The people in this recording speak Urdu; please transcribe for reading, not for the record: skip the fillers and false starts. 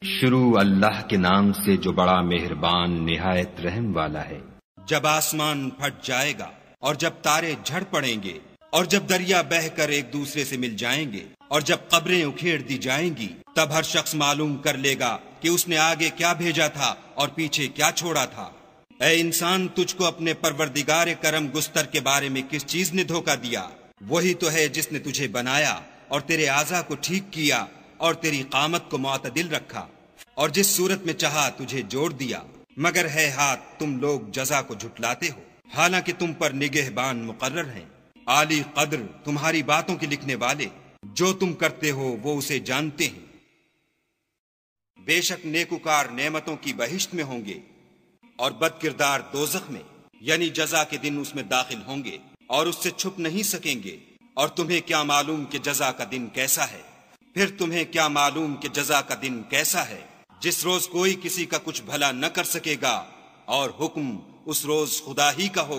شروع اللہ کے نام سے جو بڑا مہربان نہایت رحم والا ہے۔ جب آسمان پھٹ جائے گا اور جب تارے جھڑ پڑیں گے اور جب دریا بہہ کر ایک دوسرے سے مل جائیں گے اور جب قبریں اکھیڑ دی جائیں گی، تب ہر شخص معلوم کر لے گا کہ اس نے آگے کیا بھیجا تھا اور پیچھے کیا چھوڑا تھا۔ اے انسان، تجھ کو اپنے پروردگار کرم گستر کے بارے میں کس چیز نے دھوکہ دیا؟ وہی تو ہے جس نے تجھے بنایا اور تیرے اعضاء کو ٹھیک کیا اور تیری قامت کو معتدل رکھا، اور جس صورت میں چاہا تجھے جوڑ دیا، مگر ہے ہاتھ تم لوگ جزا کو جھٹلاتے ہو، حالانکہ تم پر نگہبان مقرر ہیں، عالی قدر تمہاری باتوں کے لکھنے والے، جو تم کرتے ہو وہ اسے جانتے ہیں۔ بے شک نیکوکار نعمتوں کی بہشت میں ہوں گے اور بد کردار دوزخ میں، یعنی جزا کے دن اس میں داخل ہوں گے اور اس سے چھپ نہیں سکیں گے۔ اور تمہیں کیا معلوم کہ جزا کا دن کیسا ہے؟ پھر تمہیں کیا معلوم کہ جزا کا دن کیسا ہے، جس روز کوئی کسی کا کچھ بھلا نہ کر سکے گا اور حکم اس روز خدا ہی کا ہو۔